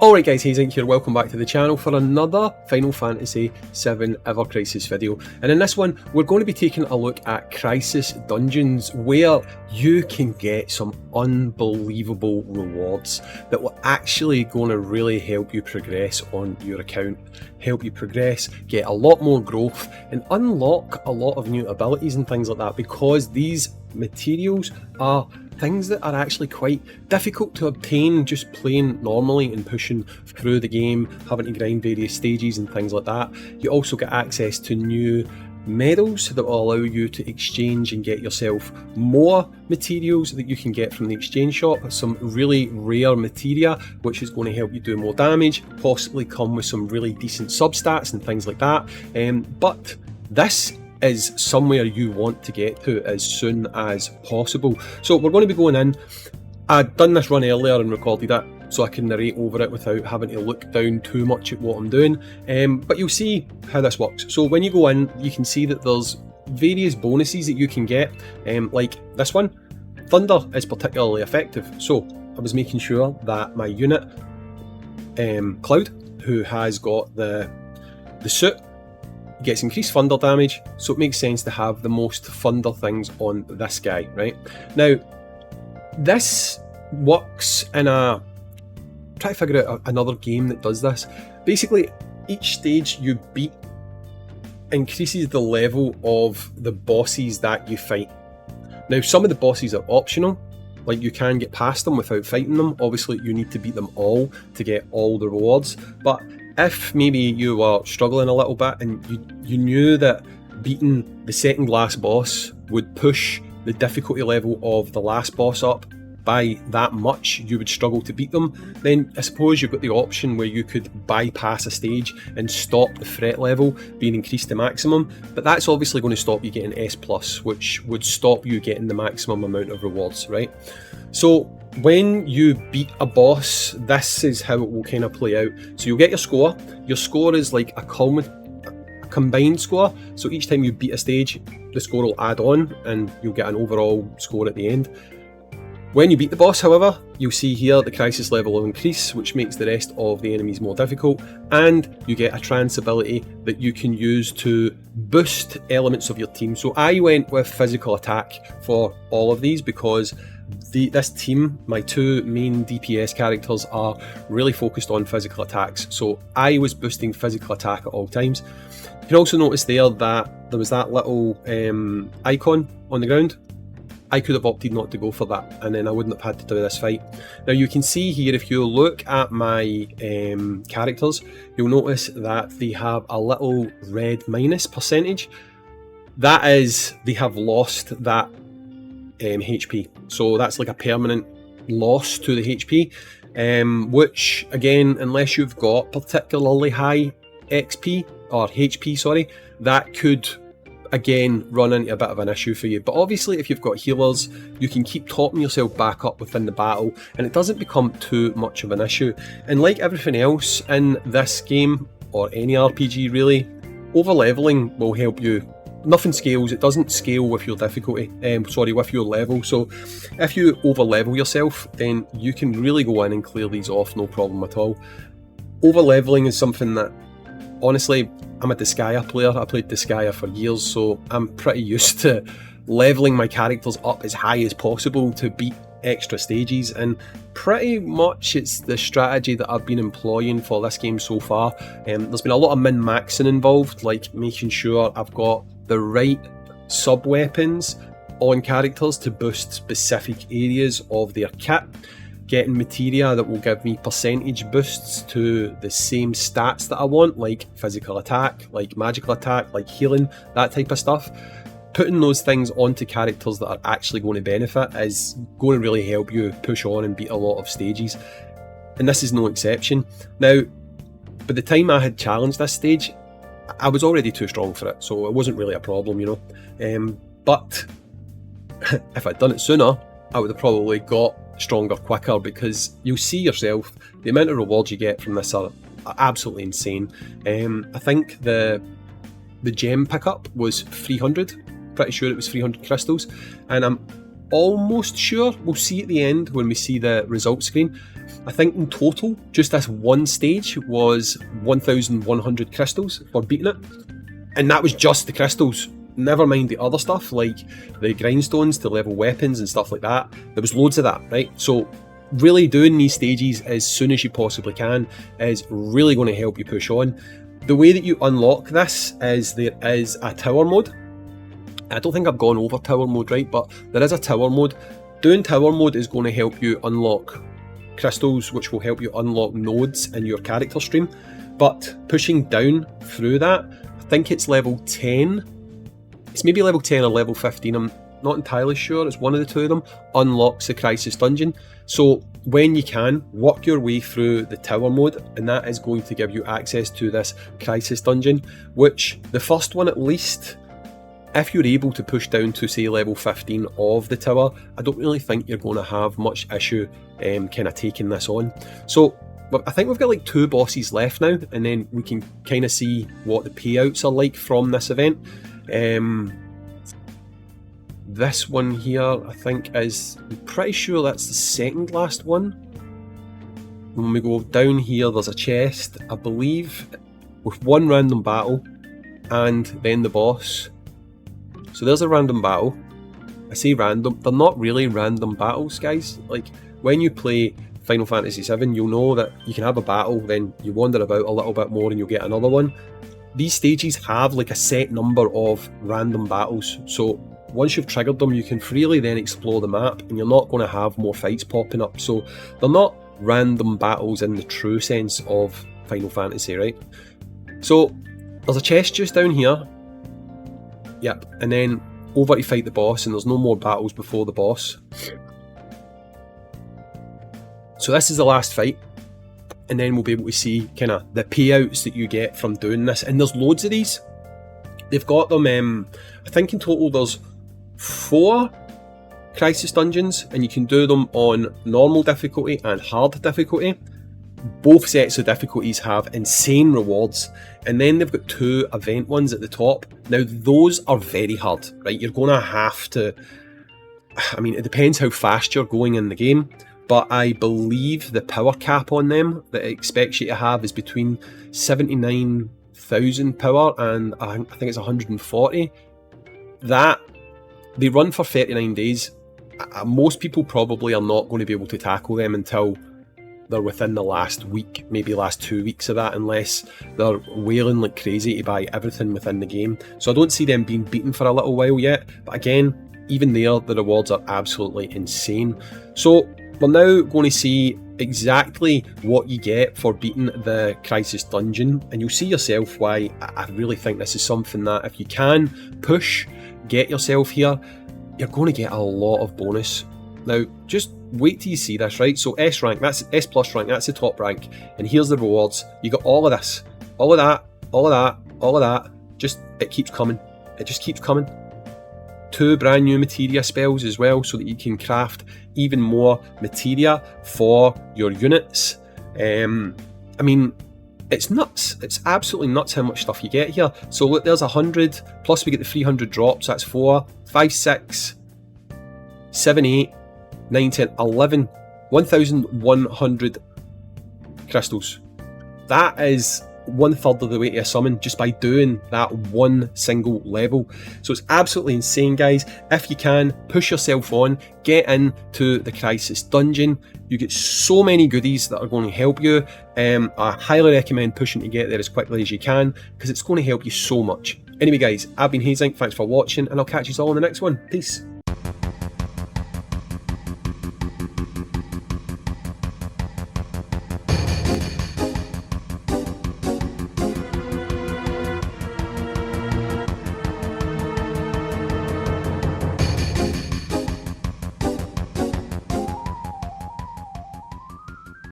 Alright guys, Hazink here, welcome back to the channel for another Final Fantasy VII Evercrisis video. And in this one, we're going to be taking a look at Crisis Dungeons, where you can get some unbelievable rewards that will actually going to really help you progress on your account, help you progress, get a lot more growth, and unlock a lot of new abilities and things like that, because these materials are things that are actually quite difficult to obtain just playing normally and pushing through the game, having to grind various stages and things like that. You also get access to new medals that will allow you to exchange and get yourself more materials that you can get from the exchange shop, some really rare materia which is going to help you do more damage, possibly come with some really decent substats and things like that. But this is somewhere you want to get to as soon as possible. So we're going to be going in. I'd done this run earlier and recorded it so I can narrate over it without having to look down too much at what I'm doing, but you'll see how this works. So when you go in, you can see that there's various bonuses that you can get, like this one. Thunder is particularly effective, so I was making sure that my unit, Cloud, who has got the suit, gets increased thunder damage, so it makes sense to have the most thunder things on this guy, right? Now, this works in a... try to figure out another game that does this. Basically, each stage you beat increases the level of the bosses that you fight. Now, some of the bosses are optional, like you can get past them without fighting them. Obviously, you need to beat them all to get all the rewards, but if maybe you were struggling a little bit and you knew that beating the second last boss would push the difficulty level of the last boss up by that much, you would struggle to beat them, then I suppose you've got the option where you could bypass a stage and stop the threat level being increased to maximum, but that's obviously going to stop you getting S+, which would stop you getting the maximum amount of rewards, right? So when you beat a boss, this is how it will kind of play out. So you'll get your score. Your score is like a combined score, so each time you beat a stage, the score will add on and you'll get an overall score at the end. When you beat the boss, however, you'll see here the crisis level will increase, which makes the rest of the enemies more difficult, and you get a trance ability that you can use to boost elements of your team. So I went with physical attack for all of these because this team, my two main DPS characters, are really focused on physical attacks, so I was boosting physical attack at all times. You can also notice there that there was that little icon on the ground. I could have opted not to go for that, and then I wouldn't have had to do this fight. Now you can see here, if you look at my characters, you'll notice that they have a little red minus percentage. That is, they have lost that HP. So that's like a permanent loss to the HP, which again, unless you've got particularly high XP, or HP, sorry, that could again run into a bit of an issue for you. But obviously if you've got healers, you can keep topping yourself back up within the battle and it doesn't become too much of an issue. And like everything else in this game, or any RPG really, over leveling will help you. Nothing scales, it doesn't scale with your difficulty, with your level. So if you over level yourself, then you can really go in and clear these off, no problem at all. Over leveling is something that, honestly, I'm a Disgaea player. I played Disgaea for years, so I'm pretty used to leveling my characters up as high as possible to beat extra stages, and pretty much it's the strategy that I've been employing for this game so far. There's been a lot of min-maxing involved, like making sure I've got the right sub-weapons on characters to boost specific areas of their kit, getting materia that will give me percentage boosts to the same stats that I want, like physical attack, like magical attack, like healing, that type of stuff. Putting those things onto characters that are actually going to benefit is going to really help you push on and beat a lot of stages, and this is no exception. Now, by the time I had challenged this stage, I was already too strong for it, so it wasn't really a problem, you know. But if I'd done it sooner, I would have probably got stronger quicker, because you'll see yourself, the amount of rewards you get from this are absolutely insane. I think the gem pickup was 300, pretty sure it was 300 crystals, and I'm almost sure we'll see at the end when we see the result screen. I think in total, just this one stage was 1,100 crystals for beating it. And that was just the crystals. Never mind the other stuff, like the grindstones to level weapons and stuff like that. There was loads of that, right? So really doing these stages as soon as you possibly can is really going to help you push on. The way that you unlock this is there is a tower mode. I don't think I've gone over tower mode, right? But there is a tower mode. Doing tower mode is going to help you unlock crystals, which will help you unlock nodes in your character stream. But pushing down through that, I think it's level 10. It's maybe level 10 or level 15, I'm not entirely sure, it's one of the two of them, unlocks the Crisis Dungeon. So when you can, work your way through the tower mode, and that is going to give you access to this Crisis Dungeon, which, the first one at least, if you're able to push down to say level 15 of the tower, I don't really think you're going to have much issue kind of taking this on. So I think we've got like 2 bosses left now, and then we can kind of see what the payouts are like from this event. This one here, I think, is, I'm pretty sure that's the second last one. When we go down here, there's a chest, I believe, with one random battle, and then the boss. So there's a random battle. I say random, they're not really random battles, guys. Like, when you play Final Fantasy VII, you'll know that you can have a battle, then you wander about a little bit more and you'll get another one. These stages have like a set number of random battles, so once you've triggered them, you can freely then explore the map, and you're not going to have more fights popping up. So they're not random battles in the true sense of Final Fantasy, right? So there's a chest just down here. Yep, and then over to fight the boss, and there's no more battles before the boss. So this is the last fight, and then we'll be able to see kind of the payouts that you get from doing this. And there's loads of these. They've got them, I think in total there's 4 Crisis Dungeons, and you can do them on normal difficulty and hard difficulty. Both sets of difficulties have insane rewards, and then they've got 2 event ones at the top. Now those are very hard, right? You're going to have to, I mean, it depends how fast you're going in the game, but I believe the power cap on them that it expects you to have is between 79,000 power and I think it's 140. That, they run for 39 days. Most people probably are not going to be able to tackle them until they're within the last week, maybe last 2 weeks of that, unless they're wailing like crazy to buy everything within the game. So I don't see them being beaten for a little while yet, but again, even there, the rewards are absolutely insane. So we're now going to see exactly what you get for beating the Crisis Dungeon, and you'll see yourself why I really think this is something that if you can push, get yourself here, you're going to get a lot of bonus. Now, just wait till you see this, right? So S rank, that's S plus rank, that's the top rank, and here's the rewards. You got all of this, all of that, all of that, all of that. Just, it keeps coming. It just keeps coming. 2 brand new materia spells as well, so that you can craft even more materia for your units. I mean, it's nuts. It's absolutely nuts how much stuff you get here. So look, there's 100, plus we get the 300 drops, that's 4, 5, 6, 7, 8, 9, 10, 11, 1,100 crystals. That is 1/3 of the way to a summon just by doing that one single level. So it's absolutely insane, guys. If you can, push yourself on, get into the Crisis Dungeon. You get so many goodies that are going to help you. I highly recommend pushing to get there as quickly as you can, because it's going to help you so much. Anyway guys, I've been Hazink, thanks for watching, and I'll catch you all in the next one. Peace.